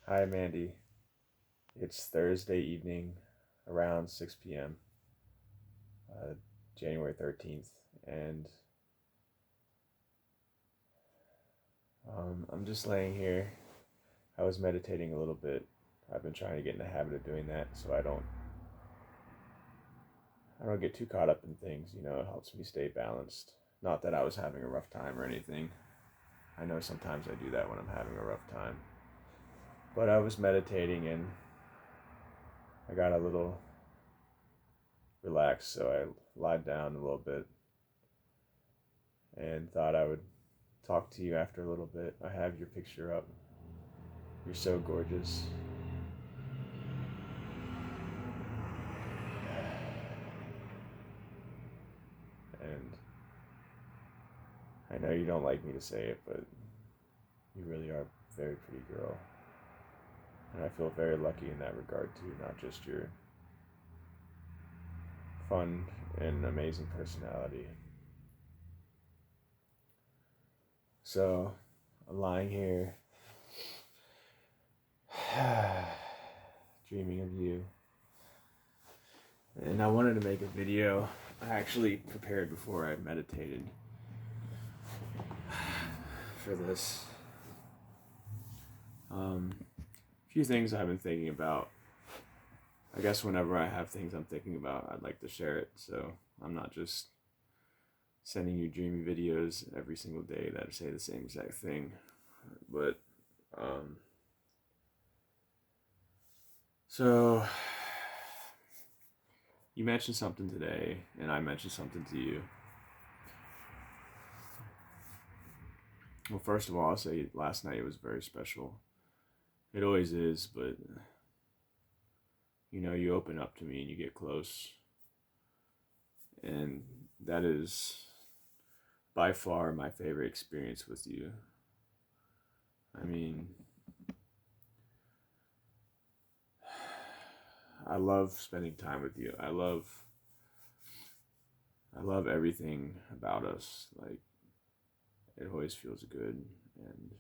Hi, Mandy. It's Thursday evening around 6 p.m., uh, January 13th, and I'm just laying here. I was meditating a little bit. I've been trying to get in the habit of doing that so I don't get too caught up in things. It helps me stay balanced. Not that I was having a rough time or anything. I know sometimes I do that when I'm having a rough time. But I was meditating and I got a little relaxed, so I lied down a little bit and thought I would talk to you after a little bit. I have your picture up. You're so gorgeous. And I know you don't like me to say it, but you really are a very pretty girl. And I feel very lucky in that regard too, not just your fun and amazing personality. So, I'm lying here, dreaming of you. And I wanted to make a video. I actually prepared before I meditated for this. A few things I've been thinking about. I guess whenever I have things I'm thinking about, I'd like to share it. So I'm not just sending you dreamy videos every single day that say the same exact thing. But, um, so you mentioned something today, and I mentioned something to you. Well, first of all, I'll say last night was very special. It always is, but you open up to me and you get close. And that is by far my favorite experience with you. I mean, I love spending time with you. I love everything about us. Like, it always feels good, and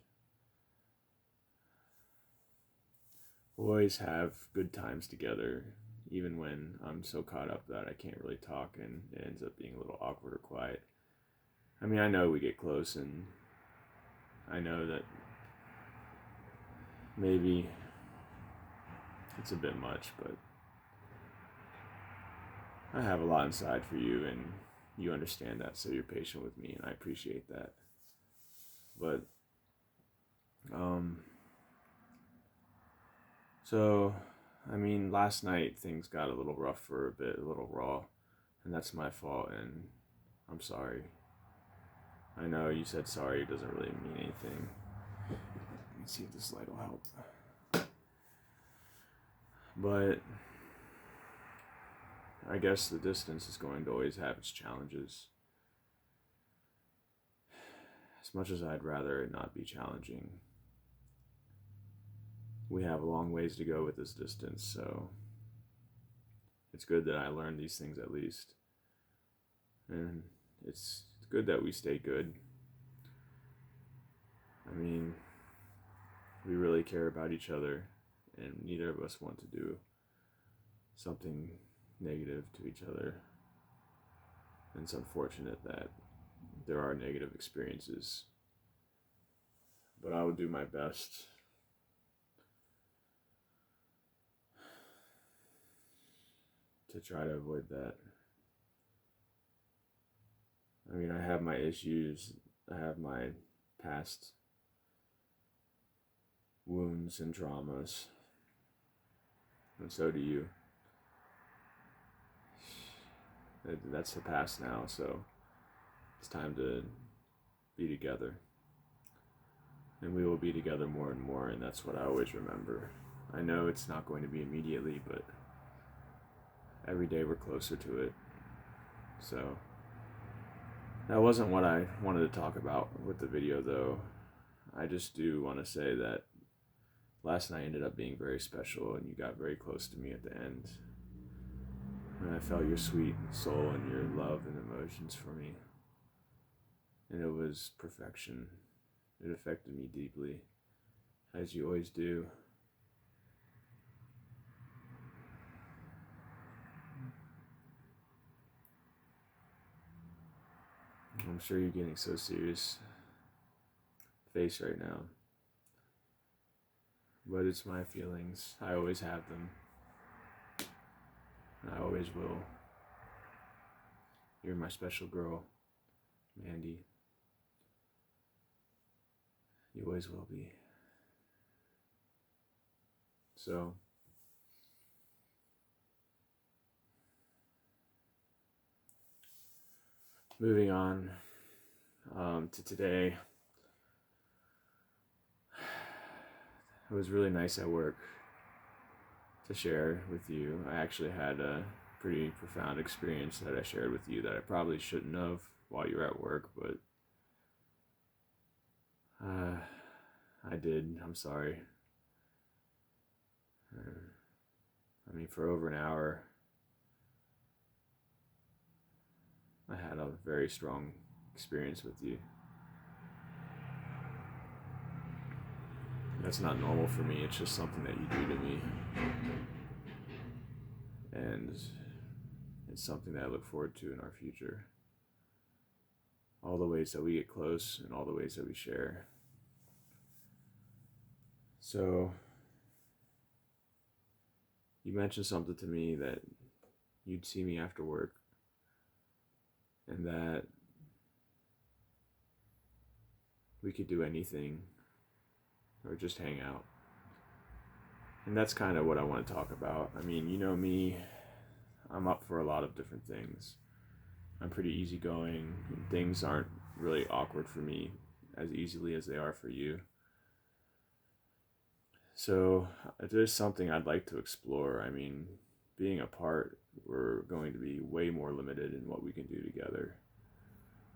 we'll always have good times together, even when I'm so caught up that I can't really talk and it ends up being a little awkward or quiet. I mean, I know we get close, and I know that maybe it's a bit much, but I have a lot inside for you, and you understand that, so you're patient with me, and I appreciate that. But, um, so, I mean, last night things got a little rough for a bit, a little raw, and that's my fault, and I'm sorry. I know you said sorry doesn't really mean anything. Let me see if this light will help. But I guess the distance is going to always have its challenges. As much as I'd rather it not be challenging, we have a long ways to go with this distance, so it's good that I learned these things at least. And it's good that we stay good. I mean, we really care about each other, and neither of us want to do something negative to each other. And it's unfortunate that there are negative experiences, but I will do my best to try to avoid that. I mean, I have my issues, I have my past wounds and traumas, and so do you. That's the past now, so it's time to be together. And we will be together more and more, and that's what I always remember. I know it's not going to be immediately, but every day we're closer to it. So, that wasn't what I wanted to talk about with the video, though. I just do want to say that last night ended up being very special, and you got very close to me at the end. And I felt your sweet soul and your love and emotions for me. And it was perfection. It affected me deeply, as you always do. I'm sure you're getting so serious face right now. But it's my feelings. I always have them. And I always will. You're my special girl, Mandy. You always will be. So, moving on to today. It was really nice at work to share with you. I actually had a pretty profound experience that I shared with you that I probably shouldn't have while you were at work, but I did. I'm sorry. I mean, for over an hour, I had a very strong experience with you. That's not normal for me. It's just something that you do to me. And it's something that I look forward to in our future. All the ways that we get close and all the ways that we share. So, you mentioned something to me that you'd see me after work and that we could do anything or just hang out. And that's kind of what I want to talk about. I mean, you know me, I'm up for a lot of different things. I'm pretty easygoing, and things aren't really awkward for me as easily as they are for you. So, there's something I'd like to explore. I mean, being apart, we're going to be way more limited in what we can do together.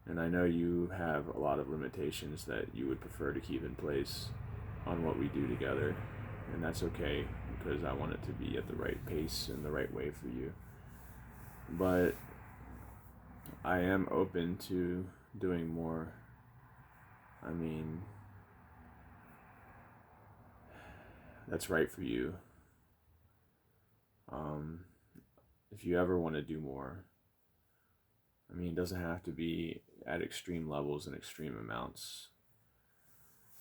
And I know you have a lot of limitations that you would prefer to keep in place on what we do together. And that's okay, because I want it to be at the right pace and the right way for you. But I am open to doing more. I mean, that's right for you. If you ever want to do more, I mean, it doesn't have to be at extreme levels and extreme amounts.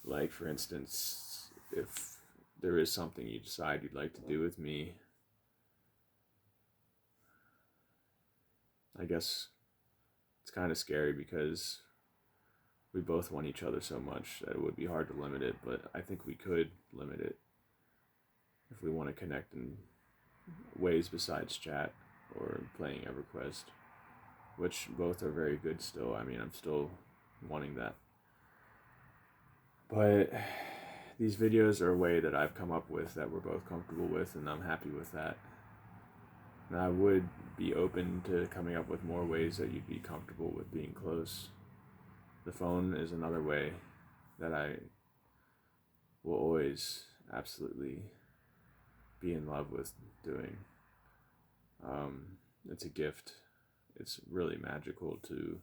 Like, for instance, if there is something you decide you'd like to do with me, I guess it's kind of scary because we both want each other so much that it would be hard to limit it, but I think we could limit it if we want to connect in ways besides chat or playing EverQuest, which both are very good still. I mean, I'm still wanting that. But these videos are a way that I've come up with that we're both comfortable with, and I'm happy with that. And I would be open to coming up with more ways that you'd be comfortable with being close. The phone is another way that I will always absolutely be in love with doing. It's a gift. It's really magical to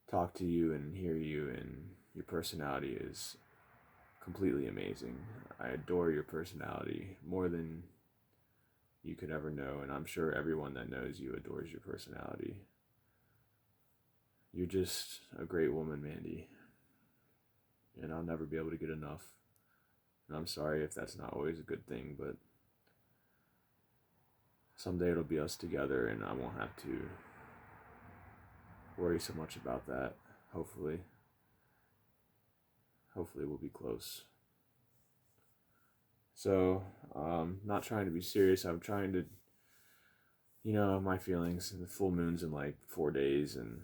talk to you and hear you, and your personality is completely amazing. I adore your personality more than you could ever know, and I'm sure everyone that knows you adores your personality. You're just a great woman, Mandy, and I'll never be able to get enough. And I'm sorry if that's not always a good thing, but someday it'll be us together, and I won't have to worry so much about that. Hopefully we'll be close. So, not trying to be serious. I'm trying to, my feelings. The full moon's in like 4 days, and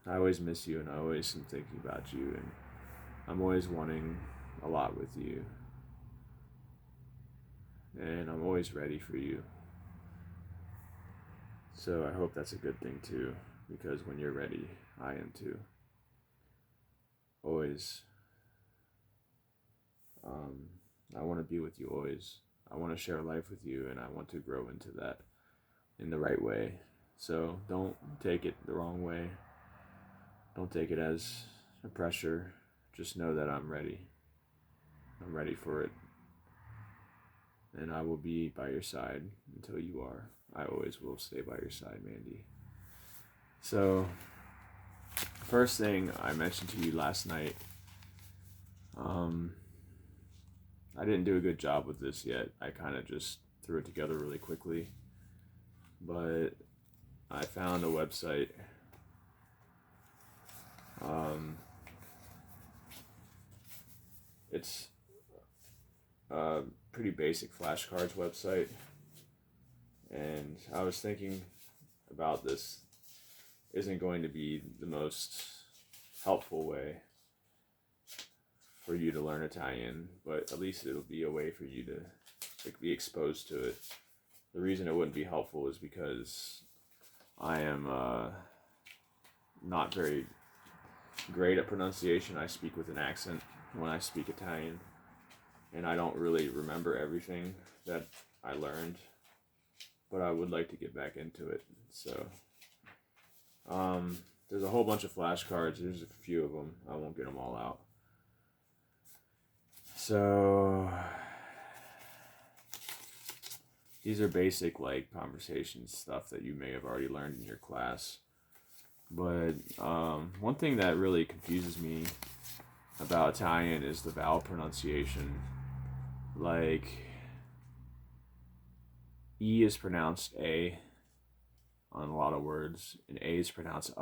I always miss you, and I always am thinking about you, and I'm always wanting a lot with you, and I'm always ready for you. So I hope that's a good thing too, because when you're ready, I am too. Always. I want to be with you always. I want to share life with you, and I want to grow into that in the right way. So don't take it the wrong way. Don't take it as a pressure. Just know that I'm ready. I'm ready for it. And I will be by your side until you are. I always will stay by your side, Mandy. So, first thing I mentioned to you last night, I didn't do a good job with this yet. I kind of just threw it together really quickly. But I found a website. It's a pretty basic flashcards website. And I was thinking about this isn't going to be the most helpful way for you to learn Italian, but at least it'll be a way for you to be exposed to it. The reason it wouldn't be helpful is because I am not very great at pronunciation. I speak with an accent when I speak Italian, and I don't really remember everything that I learned, but I would like to get back into it. So there's a whole bunch of flashcards. There's a few of them. I won't get them all out. So these are basic like conversation stuff that you may have already learned in your class. But one thing that really confuses me about Italian is the vowel pronunciation. Like, E is pronounced A on a lot of words, and A is pronounced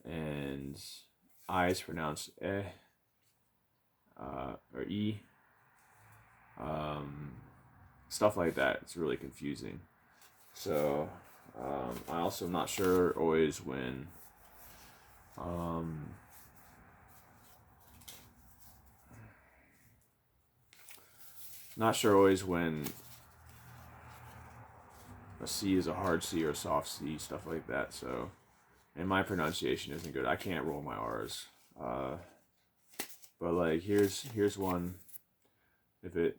and I is pronounced or E. Stuff like that. It's really confusing. So I also am not sure always when a C is a hard C or a soft C, stuff like that. So, and my pronunciation isn't good. I can't roll my R's. But like here's one. If it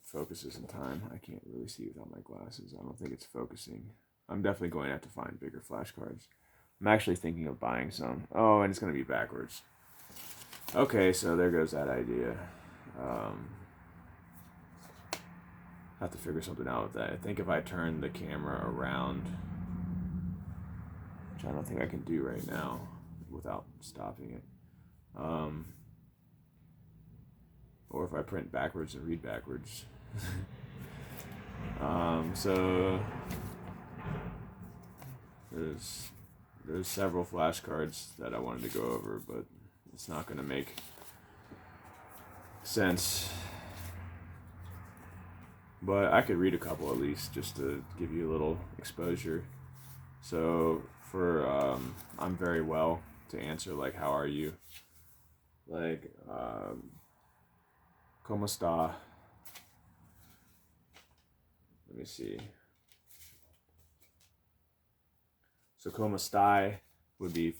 focuses in time, I can't really see without my glasses. I don't think it's focusing. I'm definitely going to have to find bigger flashcards. I'm actually thinking of buying some. Oh, and it's going to be backwards. Okay, so there goes that idea. Have to figure something out with that. I think if I turn the camera around, which I don't think I can do right now without stopping it. Or if I print backwards and read backwards. So there's several flashcards that I wanted to go over, but it's not going to make sense. But I could read a couple at least, just to give you a little exposure. So for I'm very well, to answer like how are you, like como sta? Let me see. So como stai would be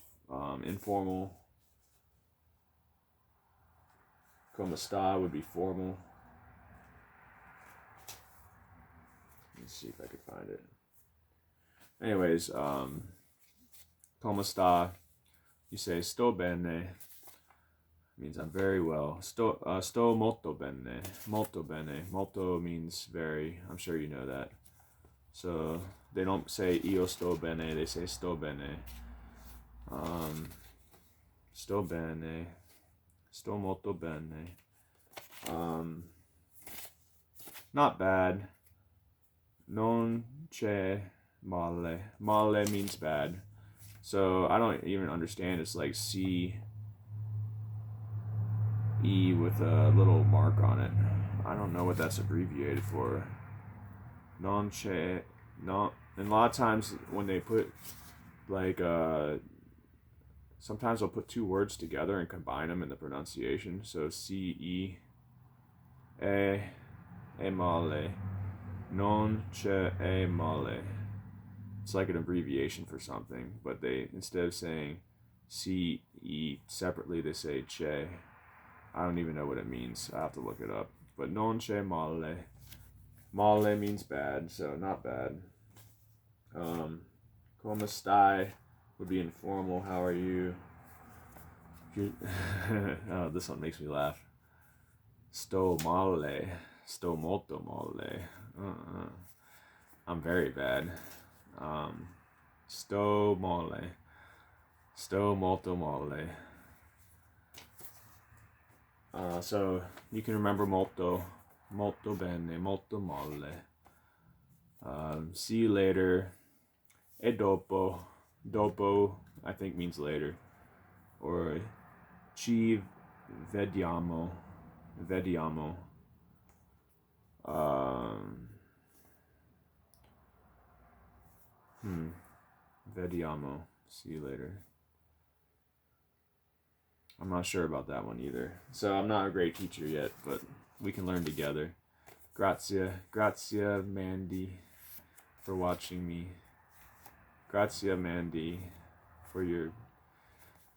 informal. Como sta would be formal. Let's see if I could find it. Anyways, como sta, you say sto bene, means I'm very well. Sto molto bene. Molto bene. Molto means very. I'm sure you know that. So they don't say io sto bene, they say sto bene. Sto bene. Sto molto bene. Not bad. Non c'è male. Male means bad. So I don't even understand. It's like C E with a little mark on it. I don't know what that's abbreviated for. Non c'è, non. And a lot of times when they put like sometimes they'll put two words together and combine them in the pronunciation. So C E male. Non c'è male. It's like an abbreviation for something, but they, instead of saying C E separately, they say c'è. I don't even know what it means. I have to look it up. But non c'è male. Male means bad, so not bad. Come stai would be informal. How are you? Oh, this one makes me laugh. Sto male. Sto molto male. I'm very bad. Sto male. Sto molto male. So you can remember molto. Molto bene. Molto male. See you later. E dopo. Dopo, I think, means later. Or ci vediamo. Vediamo. Vediamo. See you later. I'm not sure about that one either. So I'm not a great teacher yet, but we can learn together. Grazie. Grazie, Mandy, for watching me. Grazie, Mandy, for your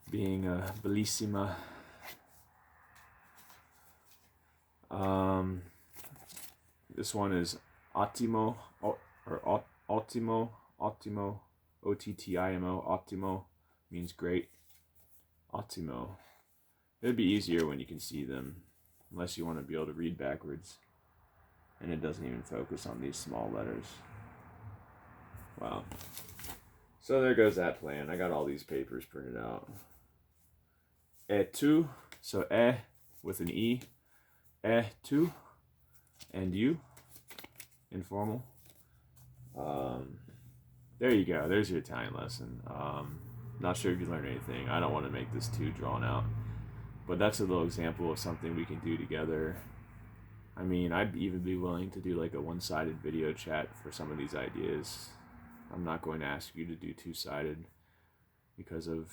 being a bellissima. This one is ottimo, or ottimo, ottimo, O-T-T-I-M-O, ottimo, means great. Ottimo. It'd be easier when you can see them, unless you want to be able to read backwards. And it doesn't even focus on these small letters. Wow. So there goes that plan. I got all these papers printed out. E tu, so with an E. E tu, and you, informal. There you go. There's your Italian lesson. Not sure if you learned anything. I don't want to make this too drawn out. But that's a little example of something we can do together. I mean, I'd even be willing to do like a one-sided video chat for some of these ideas. I'm not going to ask you to do two-sided because of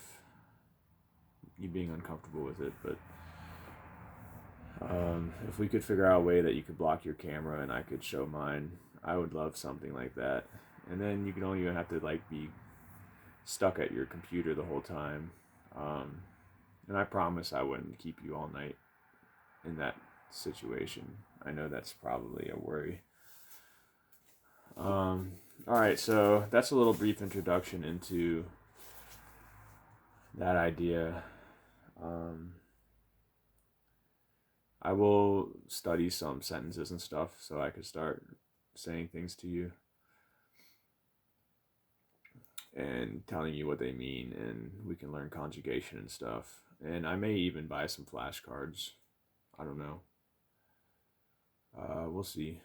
you being uncomfortable with it, but if we could figure out a way that you could block your camera and I could show mine, I would love something like that. And then you don't even have to like be stuck at your computer the whole time. And I promise I wouldn't keep you all night in that situation. I know that's probably a worry. Alright, so that's a little brief introduction into that idea. I will study some sentences and stuff so I could start saying things to you and telling you what they mean, and we can learn conjugation and stuff. And I may even buy some flashcards. I don't know. We'll see.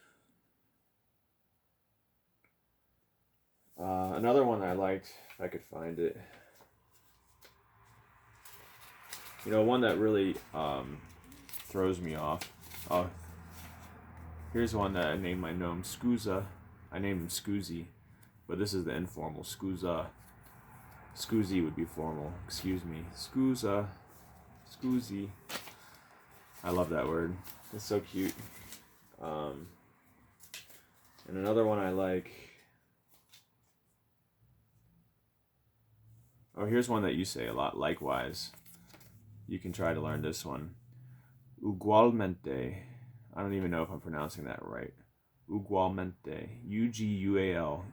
Another one I liked, if I could find it. You know, one that really throws me off. Oh, here's one that I named my gnome Scusa. I named him Scoozy, but this is the informal Scusa. Scoozy would be formal. Excuse me. Scusa. Scoozy. I love that word. It's so cute. And another one I like. Oh, here's one that you say a lot. Likewise. You can try to learn this one. Ugualmente. I don't even know if I'm pronouncing that right. Ugualmente. U-G-U-A-L.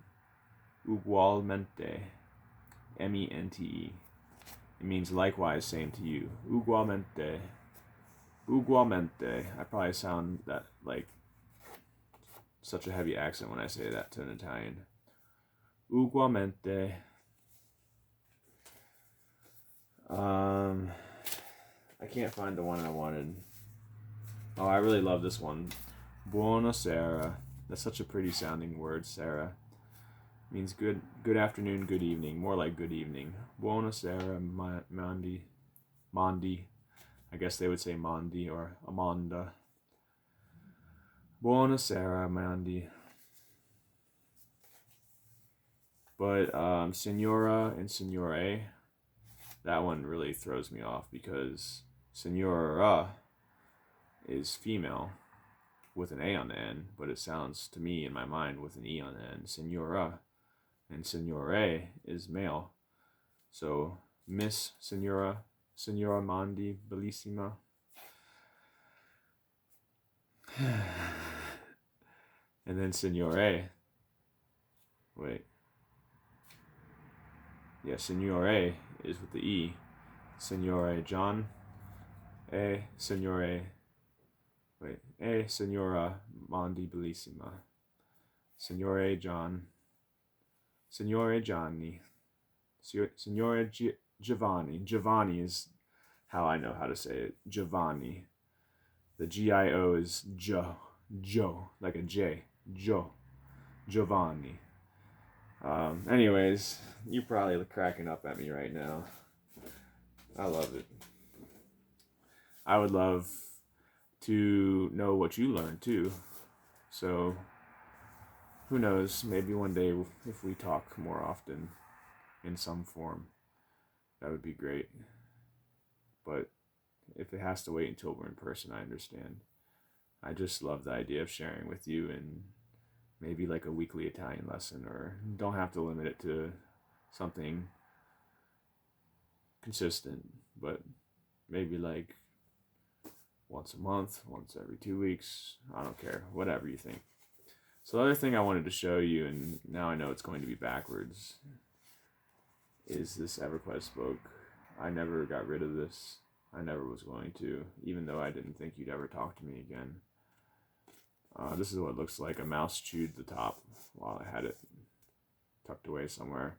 Ugualmente. M-E-N-T-E. It means likewise, same to you. Ugualmente. Ugualmente. I probably sound that like such a heavy accent when I say that to an Italian. Ugualmente. I can't find the one I wanted. Oh, I really love this one. Buonasera. That's such a pretty sounding word, Sarah. Means good afternoon, good evening. More like good evening. Buonasera, Mandi. Mondi. I guess they would say Mondi or Amanda. Buonasera, Mandi. But Signora and Signore, that one really throws me off because Signora is female with an A on the end, but it sounds to me in my mind with an E on the end. Signora. And Signore is male. So Miss Signora, Signora Mandi Bellissima. And then Signore. Wait. Yeah, Signore is with the E. Signore John. Signore. Wait. Signora Mondi Bellissima. Signore John. Signore Gianni. Signore Giovanni. Giovanni is how I know how to say it. Giovanni. The Gio is Joe. Joe. Like a J. Joe. Giovanni. Anyways, you're probably cracking up at me right now. I love it. I would love to know what you learned too. So, who knows? Maybe one day if we talk more often in some form, that would be great. But if it has to wait until we're in person, I understand. I just love the idea of sharing with you, and maybe like a weekly Italian lesson, or don't have to limit it to something consistent, but maybe like once a month, once every 2 weeks. I don't care, whatever you think. So the other thing I wanted to show you, and now I know it's going to be backwards, is this EverQuest book. I never got rid of this. I never was going to, even though I didn't think you'd ever talk to me again. This is what it looks like. A mouse chewed the top while I had it tucked away somewhere.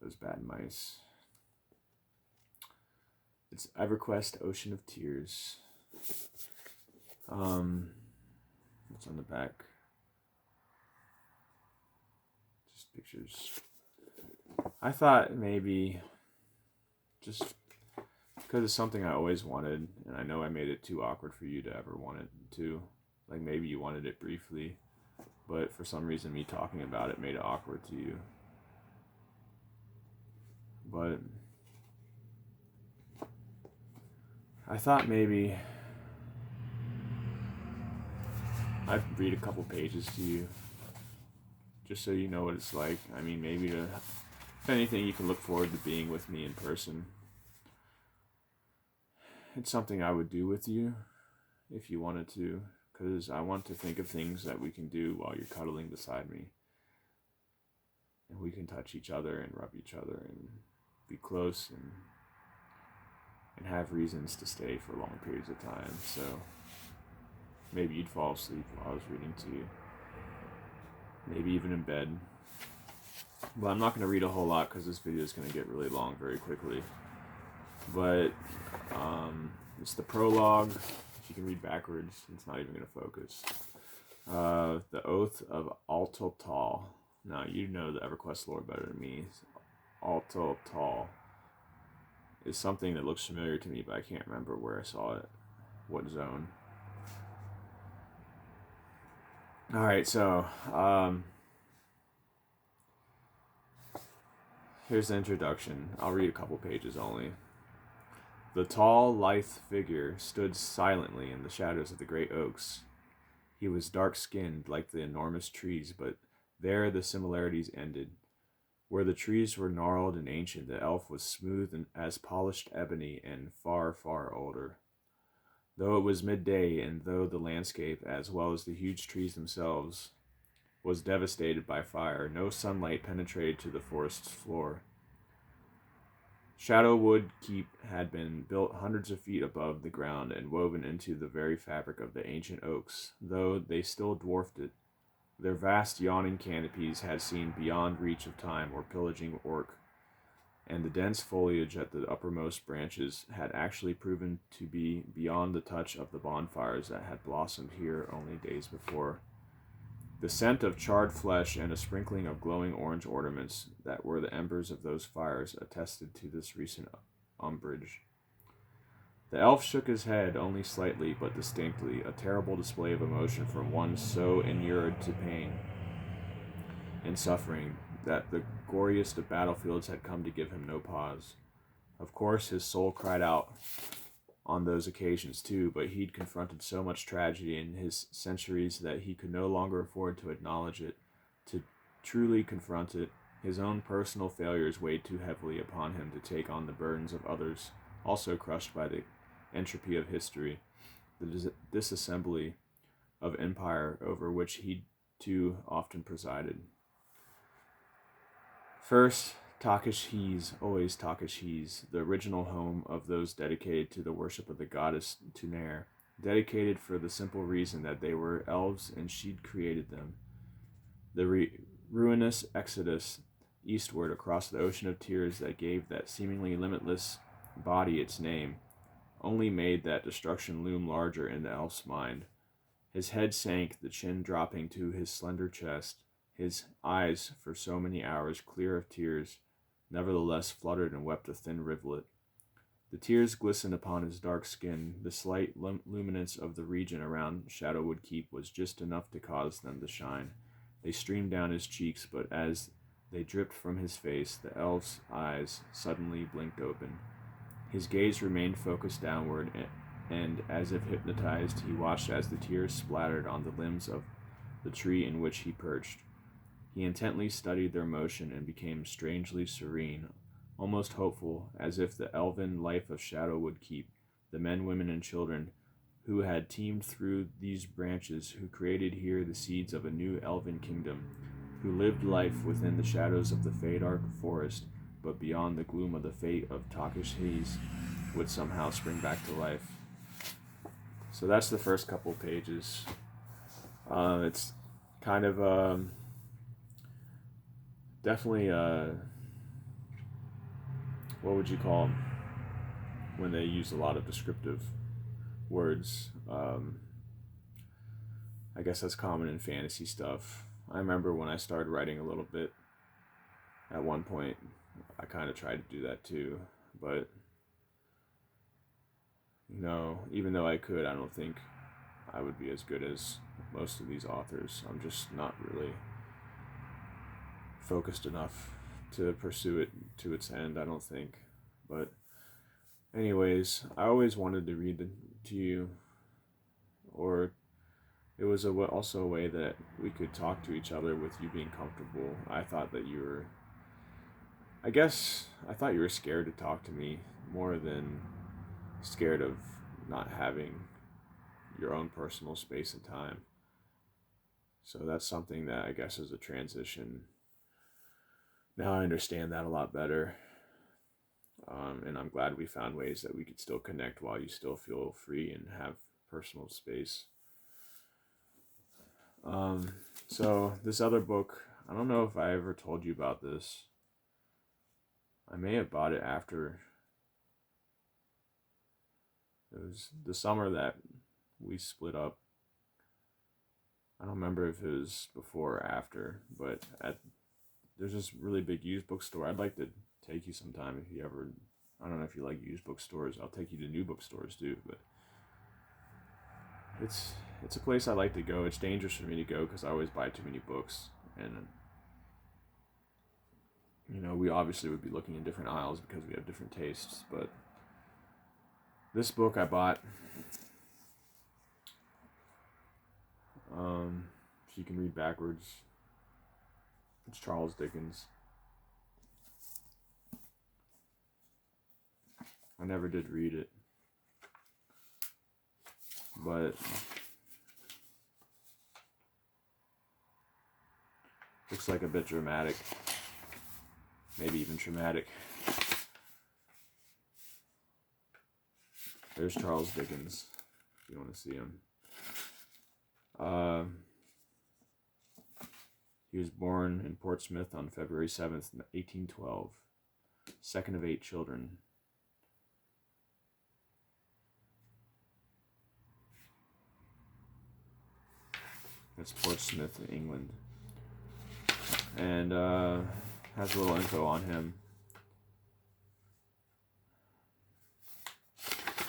Those bad mice. It's EverQuest Ocean of Tears. What's on the back? Just pictures. I thought maybe just because it's something I always wanted, and I know I made it too awkward for you to ever want it to. Like maybe you wanted it briefly, but for some reason me talking about it made it awkward to you. But I thought maybe I'd read a couple pages to you, just so you know what it's like. I mean, maybe if anything, you can look forward to being with me in person. It's something I would do with you if you wanted to, because I want to think of things that we can do while you're cuddling beside me. And we can touch each other and rub each other and be close and have reasons to stay for long periods of time. So maybe you'd fall asleep while I was reading to you. Maybe even in bed. But I'm not going to read a whole lot because this video is going to get really long very quickly. But it's the prologue. If you can read backwards, it's not even going to focus. The Oath of Altotal. Now, you know the EverQuest lore better than me. Altotal is something that looks familiar to me, but I can't remember where I saw it. What zone. Alright, so here's the introduction. I'll read a couple pages only. The tall, lithe figure stood silently in the shadows of the great oaks. He was dark-skinned like the enormous trees, but there the similarities ended. Where the trees were gnarled and ancient, the elf was smooth and as polished ebony and far, far older. Though it was midday, and though the landscape, as well as the huge trees themselves, was devastated by fire, no sunlight penetrated to the forest's floor. Shadowwood Keep had been built hundreds of feet above the ground and woven into the very fabric of the ancient oaks, though they still dwarfed it. Their vast yawning canopies had seen beyond reach of time or pillaging orc, and the dense foliage at the uppermost branches had actually proven to be beyond the touch of the bonfires that had blossomed here only days before. The scent of charred flesh and a sprinkling of glowing orange ornaments that were the embers of those fires attested to this recent umbrage. The elf shook his head only slightly but distinctly, a terrible display of emotion from one so inured to pain and suffering that the goriest of battlefields had come to give him no pause. Of course, his soul cried out on those occasions too, but he'd confronted so much tragedy in his centuries that he could no longer afford to acknowledge it. To truly confront it, his own personal failures weighed too heavily upon him to take on the burdens of others, also crushed by the entropy of history, the disassembly of empire over which he too often presided. First, Takeshi's, always Takeshi's, the original home of those dedicated to the worship of the goddess Tuner, dedicated for the simple reason that they were elves and she'd created them. The ruinous exodus eastward across the ocean of tears that gave that seemingly limitless body its name only made that destruction loom larger in the elf's mind. His head sank, the chin dropping to his slender chest. His eyes, for so many hours clear of tears, nevertheless fluttered and wept a thin rivulet. The tears glistened upon his dark skin. The slight luminance of the region around Shadowwood Keep was just enough to cause them to shine. They streamed down his cheeks, but as they dripped from his face, the elf's eyes suddenly blinked open. His gaze remained focused downward, and as if hypnotized, he watched as the tears splattered on the limbs of the tree in which he perched. He intently studied their motion and became strangely serene, almost hopeful, as if the elven life of Shadowwood Keep, the men, women, and children who had teemed through these branches, who created here the seeds of a new elven kingdom, who lived life within the shadows of the Fadark forest, but beyond the gloom of the fate of Takish Haze, would somehow spring back to life. So that's the first couple pages. It's kind of definitely what would you call them when they use a lot of descriptive words? I guess that's common in fantasy stuff. I remember when I started writing a little bit, at one point, I kind of tried to do that too, but even though I could, I don't think I would be as good as most of these authors. I'm just not really focused enough to pursue it to its end, I don't think. But anyways, I always wanted to read to you, or it was also a way that we could talk to each other with you being comfortable. I thought you were scared to talk to me more than scared of not having your own personal space and time. So that's something that I guess is a transition. Now I understand that a lot better. And I'm glad we found ways that we could still connect while you still feel free and have personal space. So this other book, I don't know if I ever told you about this. I may have bought it after. It was the summer that we split up. I don't remember if it was before or after, but there's this really big used bookstore. I'd like to take you sometime if you ever, I don't know if you like used bookstores. I'll take you to new bookstores too, but it's a place I like to go. It's dangerous for me to go because I always buy too many books, and we obviously would be looking in different aisles because we have different tastes, but this book I bought, if you can read backwards, it's Charles Dickens. I never did read it, but looks like a bit dramatic, maybe even traumatic. There's Charles Dickens, if you want to see him. He was born in Portsmouth on February 7th, 1812, second of 8 children. That's Portsmouth, England. And has a little info on him.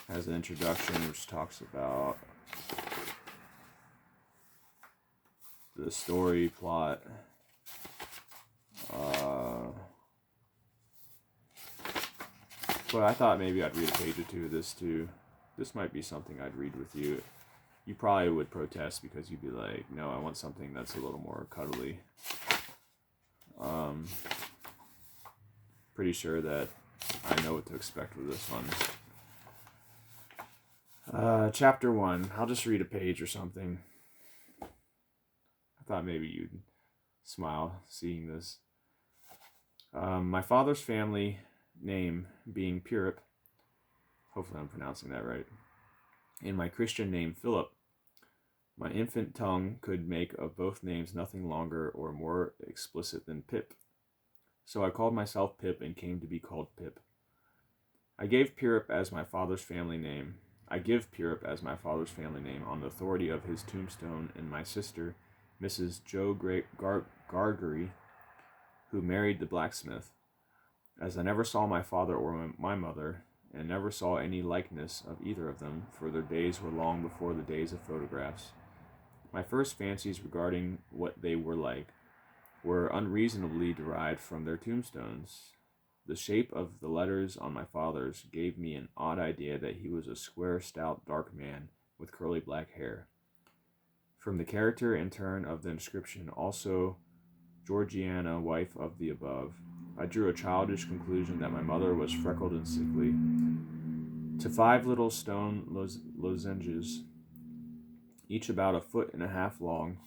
Has an introduction which talks about the story, plot, but I thought maybe I'd read a page or two of this too. This might be something I'd read with you. You probably would protest because you'd be like, no, I want something that's a little more cuddly. Pretty sure that I know what to expect with this one. Chapter 1. I'll just read a page or something. I thought maybe you'd smile seeing this. My father's family name being Pirip, hopefully I'm pronouncing that right, and my Christian name Philip. My infant tongue could make of both names nothing longer or more explicit than Pip. So I called myself Pip and came to be called Pip. I give Pirip as my father's family name on the authority of his tombstone and my sister, Mrs. Joe Gargery, who married the blacksmith. As I never saw my father or my mother, and never saw any likeness of either of them, for their days were long before the days of photographs, my first fancies regarding what they were like were unreasonably derived from their tombstones. The shape of the letters on my father's gave me an odd idea that he was a square, stout, dark man with curly black hair. From the character and turn of the inscription, also Georgiana, wife of the above, I drew a childish conclusion that my mother was freckled and sickly. To 5 little stone lozenges, each about 1.5 feet long,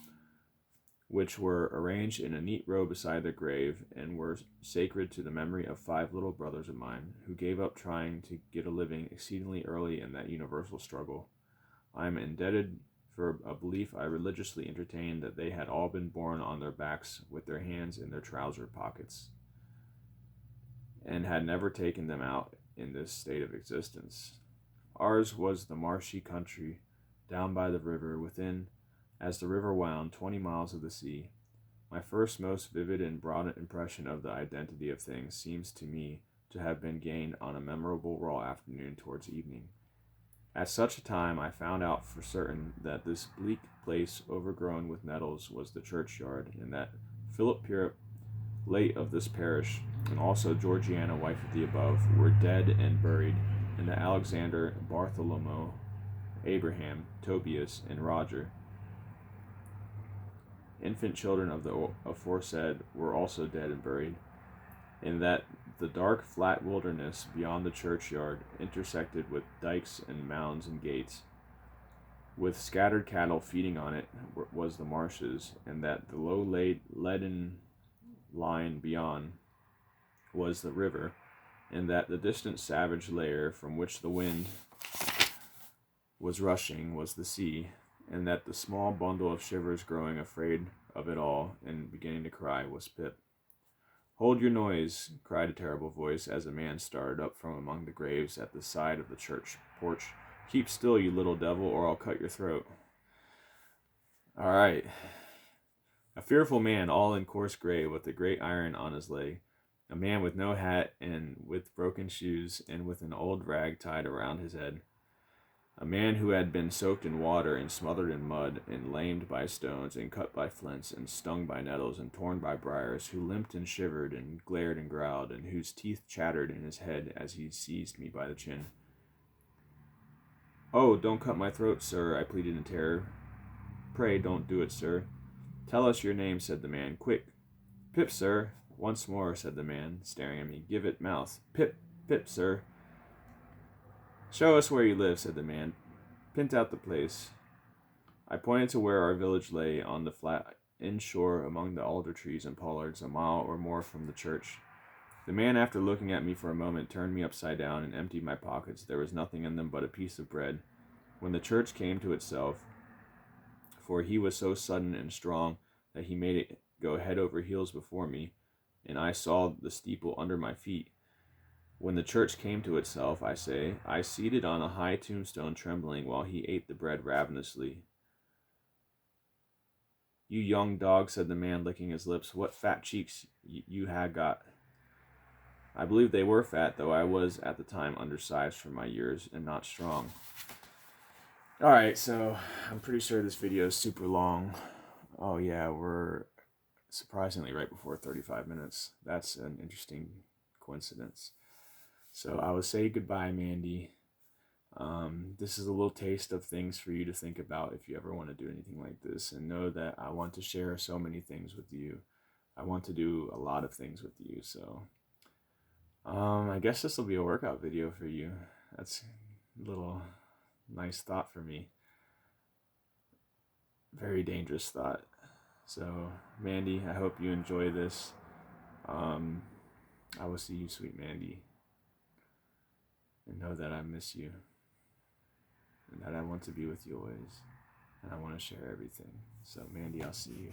which were arranged in a neat row beside their grave, and were sacred to the memory of 5 little brothers of mine, who gave up trying to get a living exceedingly early in that universal struggle. I am indebted for a belief I religiously entertained that they had all been born on their backs with their hands in their trouser pockets, and had never taken them out in this state of existence. Ours was the marshy country down by the river, within, as the river wound, 20 miles of the sea. My first most vivid and broad impression of the identity of things seems to me to have been gained on a memorable raw afternoon towards evening. At such a time I found out for certain that this bleak place overgrown with nettles was the churchyard, and that Philip Pirip, late of this parish, and also Georgiana, wife of the above, were dead and buried, and that Alexander, Bartholomew, Abraham, Tobias, and Roger, infant children of the aforesaid, were also dead and buried, and that the dark, flat wilderness beyond the churchyard, intersected with dikes and mounds and gates, with scattered cattle feeding on it, was the marshes, and that the low leaden line beyond was the river, and that the distant savage lair from which the wind was rushing was the sea, and that the small bundle of shivers growing afraid of it all and beginning to cry was Pip. "Hold your noise," cried a terrible voice, as a man started up from among the graves at the side of the church porch. "Keep still, you little devil, or I'll cut your throat." All right. A fearful man, all in coarse gray, with a great iron on his leg. A man with no hat and with broken shoes, and with an old rag tied around his head. A man who had been soaked in water and smothered in mud, and lamed by stones, and cut by flints, and stung by nettles, and torn by briars, who limped and shivered, and glared and growled, and whose teeth chattered in his head as he seized me by the chin. "Oh, don't cut my throat, sir," I pleaded in terror. "Pray don't do it, sir." "Tell us your name," said the man. "Quick." "Pip, sir." "Once more," said the man, staring at me. "Give it mouth." "Pip, Pip, sir." "Show us where you live," said the man. "Pint out the place." I pointed to where our village lay, on the flat inshore among the alder trees and pollards, a mile or more from the church. The man, after looking at me for a moment, turned me upside down and emptied my pockets. There was nothing in them but a piece of bread. When the church came to itself, for he was so sudden and strong that he made it go head over heels before me, and I saw the steeple under my feet. When the church came to itself, I say, I seated on a high tombstone, trembling, while he ate the bread ravenously. "You young dog," said the man, licking his lips, "what fat cheeks you had got." I believe they were fat, though I was at the time undersized for my years and not strong. Alright, so I'm pretty sure this video is super long. Oh yeah, we're surprisingly right before 35 minutes. That's an interesting coincidence. So I will say goodbye, Mandy. This is a little taste of things for you to think about if you ever want to do anything like this, and know that I want to share so many things with you. I want to do a lot of things with you, so I guess this will be a workout video for you. That's a little nice thought for me. Very dangerous thought. So, Mandy, I hope you enjoy this. I will see you, sweet Mandy, and know that I miss you. and that I want to be with you always, and I want to share everything. So, Mandy, I'll see you.